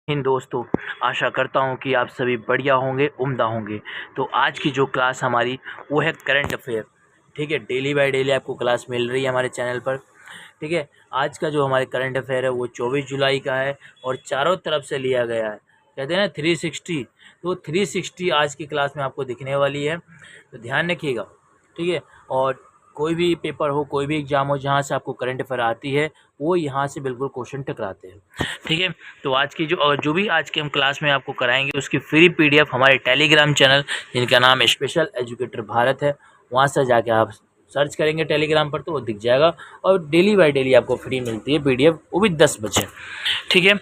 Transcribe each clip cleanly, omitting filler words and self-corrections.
हिंद दोस्तों, आशा करता हूँ कि आप सभी बढ़िया होंगे, उम्दा होंगे। तो आज की जो क्लास हमारी वो है करंट अफेयर। ठीक है, डेली बाय डेली आपको क्लास मिल रही है हमारे चैनल पर। ठीक है, आज का जो हमारे करंट अफेयर है वो 24 जुलाई का है और चारों तरफ से लिया गया है। कहते हैं ना 360, तो 360 आज की क्लास में आपको दिखने वाली है, तो ध्यान रखिएगा। ठीक है, और कोई भी पेपर हो, कोई भी एग्ज़ाम हो, जहाँ से आपको करंट अफेयर आती है वो यहाँ से बिल्कुल क्वेश्चन टकराते हैं। ठीक है, तो आज की जो भी आज के हम क्लास में आपको कराएंगे उसकी फ्री पीडीएफ हमारे टेलीग्राम चैनल, जिनका नाम स्पेशल एजुकेटर भारत है, वहाँ से जाके आप सर्च करेंगे टेलीग्राम पर तो वो दिख जाएगा। और डेली बाय डेली आपको फ्री मिलती है पीडीएफ, वो भी 10 बजे। ठीक है,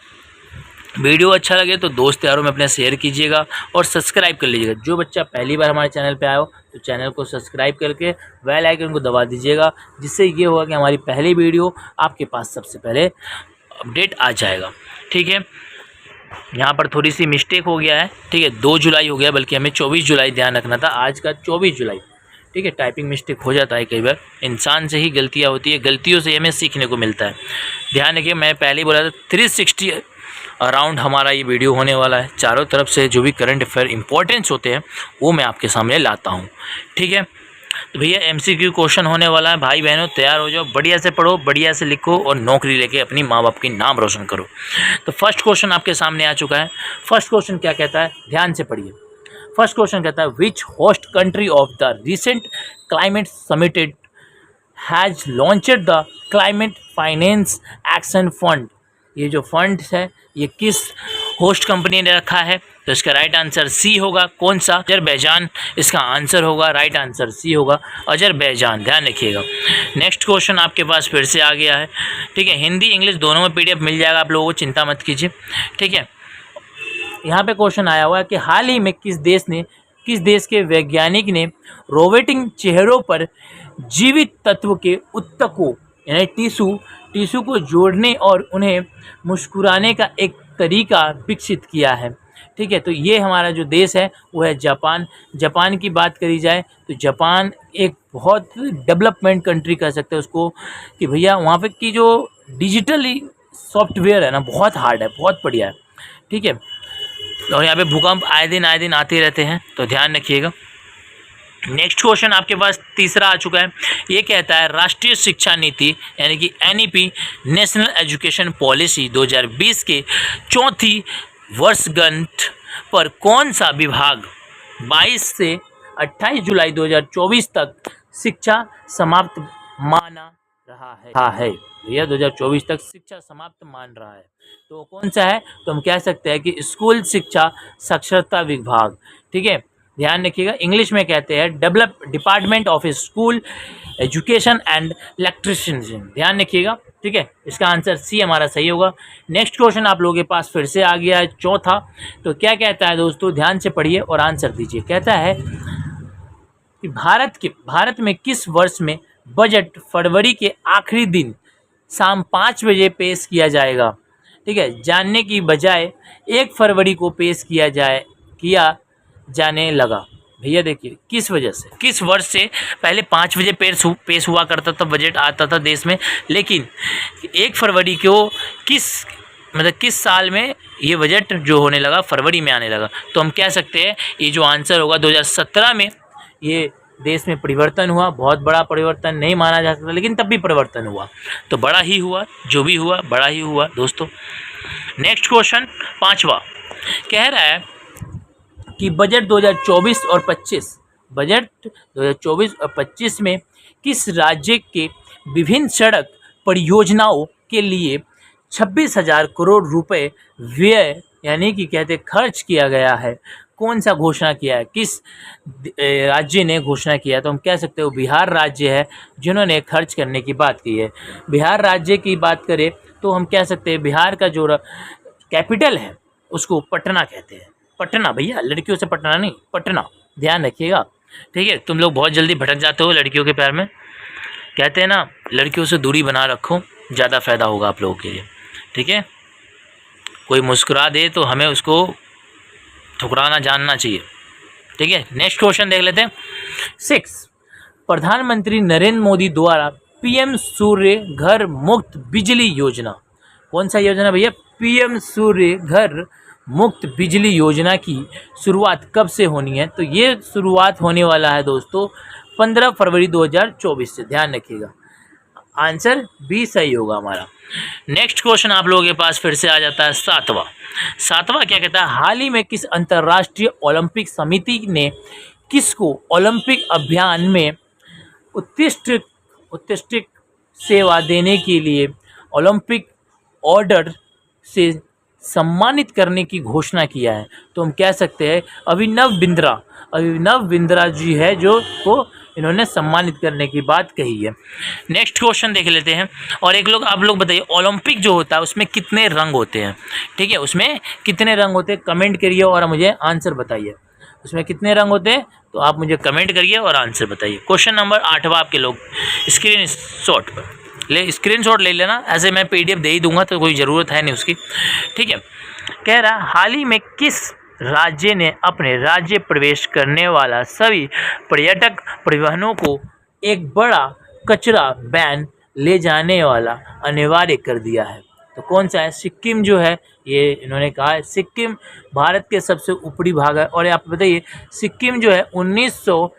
वीडियो अच्छा लगे तो दोस्त यारों में अपने शेयर कीजिएगा और सब्सक्राइब कर लीजिएगा। जो बच्चा पहली बार हमारे चैनल पे आया हो तो चैनल को सब्सक्राइब करके बेल आइकन को दबा दीजिएगा, जिससे ये होगा कि हमारी पहली वीडियो आपके पास सबसे पहले अपडेट आ जाएगा। ठीक है, यहाँ पर थोड़ी सी मिस्टेक हो गया है। ठीक है, 2 जुलाई हो गया, बल्कि हमें 24 जुलाई ध्यान रखना था, आज का 24 जुलाई। ठीक है, टाइपिंग मिस्टेक हो जाता है कई बार, इंसान से ही गलतियाँ होती है, गलतियों से हमें सीखने को मिलता है। ध्यान रखिए, मैं पहले ही बोला था 360 अराउंड हमारा ये वीडियो होने वाला है। चारों तरफ से जो भी करंट अफेयर इंपॉर्टेंस होते हैं वो मैं आपके सामने लाता हूँ। ठीक है, तो भैया एमसीक्यू क्वेश्चन होने वाला है। भाई बहनों तैयार हो जाओ, बढ़िया से पढ़ो, बढ़िया से लिखो और नौकरी लेके अपनी माँ बाप की नाम रोशन करो। तो फर्स्ट क्वेश्चन आपके सामने आ चुका है। फर्स्ट क्वेश्चन क्या कहता है, ध्यान से पढ़िए। फर्स्ट क्वेश्चन कहता है, which host country of the recent climate summit has launched the climate finance action fund. ये जो फंड है ये किस होस्ट कंपनी ने रखा है? तो इसका राइट आंसर सी होगा। कौन सा? अजरबैजान इसका आंसर होगा। राइट आंसर सी होगा, अजरबैजान। ध्यान रखिएगा। नेक्स्ट क्वेश्चन आपके पास फिर से आ गया है। ठीक है, हिंदी इंग्लिश दोनों में पीडीएफ मिल जाएगा आप लोगों को, चिंता मत कीजिए। ठीक है, यहाँ पे क्वेश्चन आया हुआ है कि हाल ही में किस देश के वैज्ञानिक ने रोबोटिक चेहरों पर जीवित तत्व के ऊतकों यानी टिश्यू को जोड़ने और उन्हें मुस्कुराने का एक तरीका विकसित किया है। ठीक है, तो ये हमारा जो देश है वो है जापान। जापान की बात करी जाए तो जापान एक बहुत डेवलपमेंट कंट्री कह सकते हैं उसको, कि भैया वहाँ पे की जो डिजिटली सॉफ्टवेयर है ना बहुत हार्ड है, बहुत बढ़िया है। ठीक है, और यहाँ पे भूकंप आए दिन आते रहते हैं, तो ध्यान रखिएगा। नेक्स्ट क्वेश्चन आपके पास तीसरा आ चुका है। ये कहता है राष्ट्रीय शिक्षा नीति यानी कि एनईपी नेशनल एजुकेशन पॉलिसी 2020 के चौथी वर्षगांठ पर कौन सा विभाग 22 से 28 जुलाई 2024 तक शिक्षा समाप्त माना रहा है? भैया 2024 तक शिक्षा समाप्त मान रहा है, तो कौन सा है? तो हम कह सकते हैं कि स्कूल शिक्षा साक्षरता विभाग। ठीक है, ध्यान रखिएगा। इंग्लिश में कहते हैं develop department of school education and electrician. ध्यान रखिएगा। ठीक है, इसका आंसर सी हमारा सही होगा। नेक्स्ट क्वेश्चन आप लोगों के पास फिर से आ गया है, चौथा। तो क्या कहता है दोस्तों, ध्यान से पढ़िए और आंसर दीजिए। कहता है कि भारत में किस वर्ष में बजट फरवरी के आखिरी दिन शाम 5 बजे पेश किया जाएगा? ठीक है, जानने की बजाय 1 फरवरी को पेश किया जाने लगा। भैया देखिए, किस वजह से, किस वर्ष से पहले 5 बजे पेश हुआ करता था, बजट आता था देश में, लेकिन 1 फरवरी को किस साल में ये बजट जो होने लगा फरवरी में आने लगा? तो हम कह सकते हैं ये जो आंसर होगा 2017 में ये देश में परिवर्तन हुआ। बहुत बड़ा परिवर्तन नहीं माना जा सकता, लेकिन तब भी परिवर्तन हुआ, तो बड़ा ही हुआ, जो भी हुआ बड़ा ही हुआ दोस्तों। नेक्स्ट क्वेश्चन पांचवा कह रहा है कि बजट 2024 और 25 में किस राज्य के विभिन्न सड़क परियोजनाओं के लिए 26,000 करोड़ रुपए व्यय यानी कि कहते खर्च किया गया है? कौन सा घोषणा किया है, किस राज्य ने घोषणा किया है? तो हम कह सकते हो बिहार राज्य है जिन्होंने खर्च करने की बात की है। बिहार राज्य की बात करें तो हम कह सकते हैं बिहार का जो कैपिटल है उसको पटना कहते हैं। पटना भैया, लड़कियों से पटना नहीं, पटना। ध्यान रखिएगा। ठीक है, तुम लोग बहुत जल्दी भटक जाते हो लड़कियों के प्यार में। कहते हैं ना, लड़कियों से दूरी बना रखो, ज़्यादा फ़ायदा होगा आप लोगों के लिए। ठीक है, कोई मुस्कुरा दे तो हमें उसको ठुकराना जानना चाहिए। ठीक है, नेक्स्ट क्वेश्चन देख लेते हैं। 6, प्रधानमंत्री नरेंद्र मोदी द्वारा पीएम सूर्य घर मुफ्त बिजली योजना, कौन सा योजना भैया? पीएम सूर्य घर मुफ्त बिजली योजना की शुरुआत कब से होनी है? तो ये शुरुआत होने वाला है दोस्तों 15 फरवरी 2024 से, ध्यान रखिएगा। आंसर बी सही होगा हमारा। नेक्स्ट क्वेश्चन आप लोगों के पास फिर से आ जाता है सातवां क्या कहता है, हाल ही में किस अंतर्राष्ट्रीय ओलंपिक समिति ने किसको ओलंपिक अभियान में उत्कृष्ट सेवा देने के लिए ओलंपिक ऑर्डर से सम्मानित करने की घोषणा किया है? तो हम कह सकते हैं अभिनव बिंद्रा जी है जो को इन्होंने सम्मानित करने की बात कही है। नेक्स्ट क्वेश्चन देख लेते हैं। और आप लोग बताइए, ओलंपिक जो होता है उसमें कितने रंग होते हैं? ठीक है, उसमें कितने रंग होते हैं कमेंट करिए और मुझे आंसर बताइए। उसमें कितने रंग होते हैं तो आप मुझे कमेंट करिए और आंसर बताइए। क्वेश्चन नंबर 8वां आपके लोग स्क्रीनशॉट ले लेना, ऐसे मैं PDF दे ही दूंगा तो कोई ज़रूरत है नहीं उसकी। ठीक है, कह रहा हाल ही में किस राज्य ने अपने राज्य प्रवेश करने वाला सभी पर्यटक परिवहनों को एक बड़ा कचरा बैन ले जाने वाला अनिवार्य कर दिया है? तो कौन सा है? सिक्किम जो है, ये इन्होंने कहा है। सिक्किम भारत के सबसे ऊपरी भाग है। और आप बताइए सिक्किम जो है 1900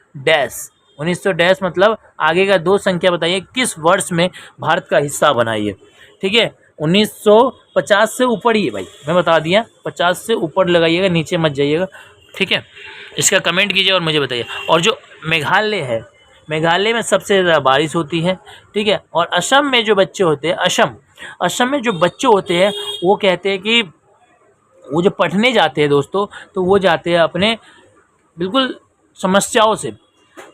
मतलब आगे का 2 संख्या बताइए, किस वर्ष में भारत का हिस्सा बना ये? ठीक है, 1950 से ऊपर ही है भाई, मैं बता दिया, 50 से ऊपर लगाइएगा, नीचे मत जाइएगा। ठीक है, इसका कमेंट कीजिए और मुझे बताइए। और जो मेघालय है, मेघालय में सबसे ज़्यादा बारिश होती है। ठीक है, और असम में जो बच्चे होते हैं, असम में जो बच्चे होते हैं वो कहते हैं कि वो जो पढ़ने जाते हैं दोस्तों, तो वो जाते हैं अपने बिल्कुल समस्याओं से,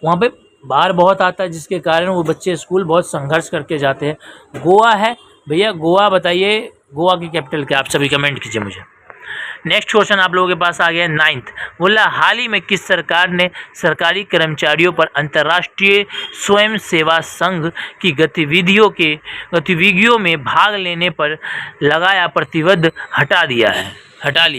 वहाँ पे बाढ़ बहुत आता है जिसके कारण वो बच्चे स्कूल बहुत संघर्ष करके जाते हैं। गोवा है भैया, गोवा बताइए, गोवा की कैपिटल क्या? आप सभी कमेंट कीजिए मुझे। नेक्स्ट क्वेश्चन आप लोगों के पास आ गया 9th, बोला हाल ही में किस सरकार ने सरकारी कर्मचारियों पर अंतर्राष्ट्रीय स्वयं सेवा संघ की गतिविधियों में भाग लेने पर लगाया प्रतिबंध हटा लिया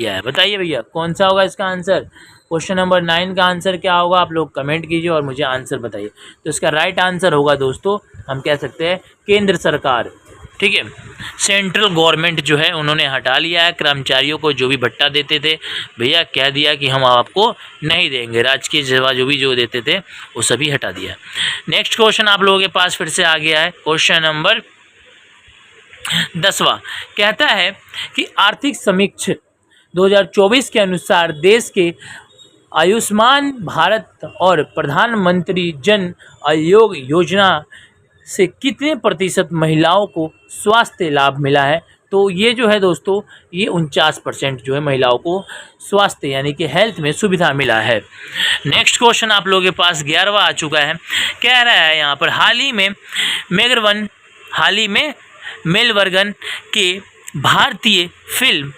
है? बताइए भैया कौन सा होगा इसका आंसर? क्वेश्चन नंबर 9 का आंसर क्या होगा? आप लोग कमेंट कीजिए और मुझे आंसर बताइए। तो इसका राइट आंसर होगा दोस्तों, हम कह सकते हैं केंद्र सरकार। ठीक है, सेंट्रल गवर्नमेंट जो है उन्होंने हटा लिया है कर्मचारियों को जो भी भत्ता देते थे, भैया कह दिया कि हम आपको नहीं देंगे, राजकीय सेवा जो देते थे वो सभी हटा दिया। नेक्स्ट क्वेश्चन आप लोगों के पास फिर से आ गया है, क्वेश्चन नंबर 10वां कहता है कि आर्थिक समीक्षा 2024 के अनुसार देश के आयुष्मान भारत और प्रधानमंत्री जन आरोग्य योजना से कितने प्रतिशत महिलाओं को स्वास्थ्य लाभ मिला है? तो ये जो है दोस्तों, ये 49% जो है महिलाओं को स्वास्थ्य यानी कि हेल्थ में सुविधा मिला है। नेक्स्ट क्वेश्चन आप लोगों के पास 11वां आ चुका है, कह रहा है यहाँ पर हाल ही में मेलबर्न के भारतीय फिल्म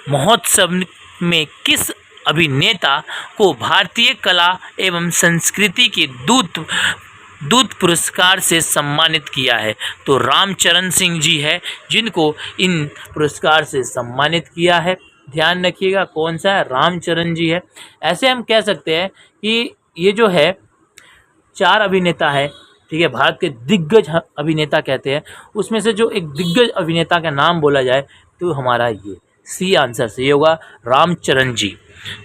महोत्सव में किस अभिनेता को भारतीय कला एवं संस्कृति के दूत पुरस्कार से सम्मानित किया है? तो रामचरण सिंह जी है जिनको इन पुरस्कार से सम्मानित किया है। ध्यान रखिएगा कौन सा है? रामचरण जी है। ऐसे हम कह सकते हैं कि ये जो है 4 अभिनेता है, ठीक है, भारत के दिग्गज अभिनेता कहते हैं, उसमें से जो एक दिग्गज अभिनेता का नाम बोला जाए तो हमारा ये सी आंसर सही होगा, रामचरण जी।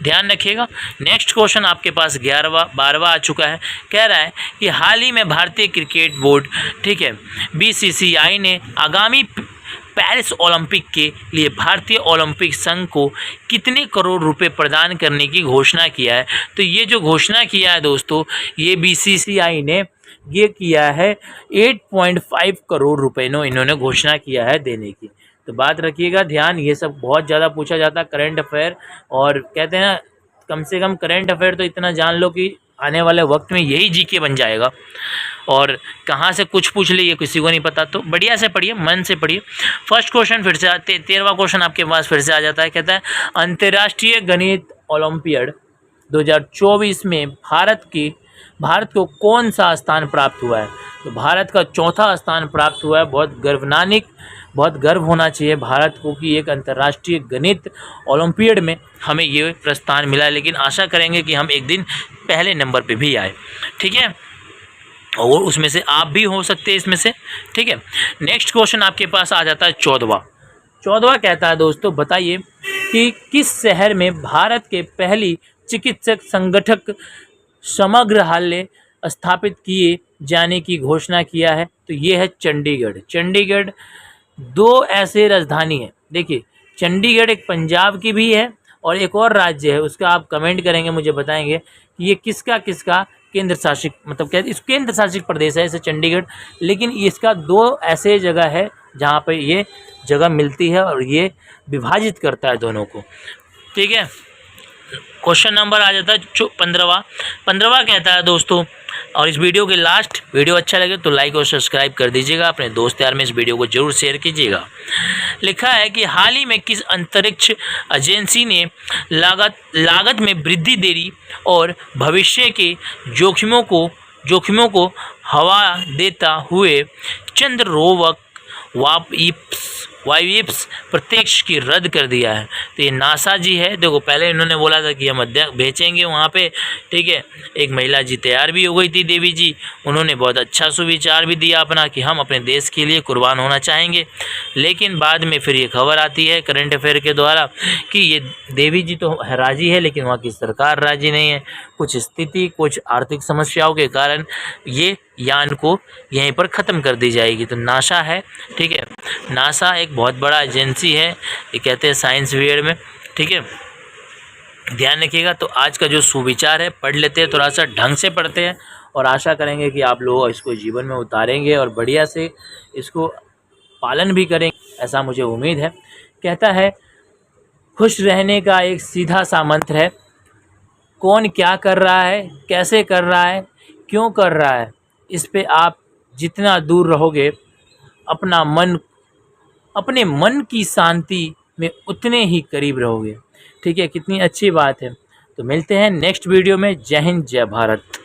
ध्यान रखिएगा। नेक्स्ट क्वेश्चन आपके पास 12वां आ चुका है, कह रहा है कि हाल ही में भारतीय क्रिकेट बोर्ड, ठीक है, BCCI ने आगामी पेरिस ओलंपिक के लिए भारतीय ओलंपिक संघ को कितने करोड़ रुपए प्रदान करने की घोषणा किया है? तो ये जो घोषणा किया है दोस्तों, ये BCCI ने ये किया है 8.5 करोड़ रुपए इन्होंने घोषणा किया है देने की। तो बात रखिएगा ध्यान, ये सब बहुत ज़्यादा पूछा जाता है करंट अफेयर, और कहते हैं ना कम से कम करंट अफेयर तो इतना जान लो कि आने वाले वक्त में यही जीके बन जाएगा, और कहाँ से कुछ पूछ ले ये किसी को नहीं पता। तो बढ़िया से पढ़िए, मन से पढ़िए। फर्स्ट क्वेश्चन फिर से 13वां क्वेश्चन आपके पास फिर से आ जाता है, कहता है अंतर्राष्ट्रीय गणित ओलंपियाड 2024 में भारत को कौन सा स्थान प्राप्त हुआ है? तो भारत का 4था स्थान प्राप्त हुआ है। बहुत गर्व होना चाहिए भारत को कि एक अंतर्राष्ट्रीय गणित ओलंपियाड में हमें ये प्रस्थान मिला है, लेकिन आशा करेंगे कि हम एक दिन पहले नंबर पे भी आए, ठीक है, और उसमें से आप भी हो सकते हैं इसमें से, ठीक है। नेक्स्ट क्वेश्चन आपके पास आ जाता है 14वां 14वां कहता है दोस्तों, बताइए कि किस शहर में भारत के पहली चिकित्सक संगठक समग्रहालय स्थापित किए जाने की घोषणा किया है? तो ये है चंडीगढ़। चंडीगढ़ दो ऐसे राजधानी है, देखिए चंडीगढ़ एक पंजाब की भी है और एक और राज्य है, उसका आप कमेंट करेंगे, मुझे बताएंगे कि ये किसका किसका केंद्र शासित, मतलब क्या इस केंद्र शासित प्रदेश है इसे चंडीगढ़, लेकिन इसका दो ऐसे जगह है जहाँ पे ये जगह मिलती है और ये विभाजित करता है दोनों को। ठीक है, क्वेश्चन नंबर आ जाता है 15वां कहता है दोस्तों, और इस वीडियो के लास्ट, वीडियो अच्छा लगे तो लाइक और सब्सक्राइब कर दीजिएगा, अपने दोस्त यार में इस वीडियो को जरूर शेयर कीजिएगा। लिखा है कि हाल ही में किस अंतरिक्ष एजेंसी ने लागत में वृद्धि देरी और भविष्य के जोखिमों को हवा देता हुए चंद्र रोवर वाइप्स प्रत्यक्ष की रद्द कर दिया है? तो ये नासा जी है। देखो पहले इन्होंने बोला था कि हम भेजेंगे वहाँ पे, ठीक है, एक महिला जी तैयार भी हो गई थी, देवी जी, उन्होंने बहुत अच्छा सुविचार भी दिया अपना कि हम अपने देश के लिए कुर्बान होना चाहेंगे, लेकिन बाद में फिर ये खबर आती है करंट अफेयर के द्वारा कि ये देवी जी तो राजी है लेकिन वहाँ की सरकार राजी नहीं है, कुछ स्थिति, कुछ आर्थिक समस्याओं के कारण ये यान को यहीं पर ख़त्म कर दी जाएगी। तो नासा है, ठीक है, नासा एक बहुत बड़ा एजेंसी है, ये कहते हैं साइंस वियर में, ठीक है, ध्यान रखिएगा। तो आज का जो सुविचार है पढ़ लेते हैं, थोड़ा सा ढंग से पढ़ते हैं और आशा करेंगे कि आप लोग इसको जीवन में उतारेंगे और बढ़िया से इसको पालन भी करेंगे, ऐसा मुझे उम्मीद है। कहता है खुश रहने का एक सीधा सा मंत्र है, कौन क्या कर रहा है, कैसे कर रहा है, क्यों कर रहा है, इस पे आप जितना दूर रहोगे अपने मन की शांति में उतने ही करीब रहोगे। ठीक है, कितनी अच्छी बात है। तो मिलते हैं नेक्स्ट वीडियो में। जय हिंद, जय भारत।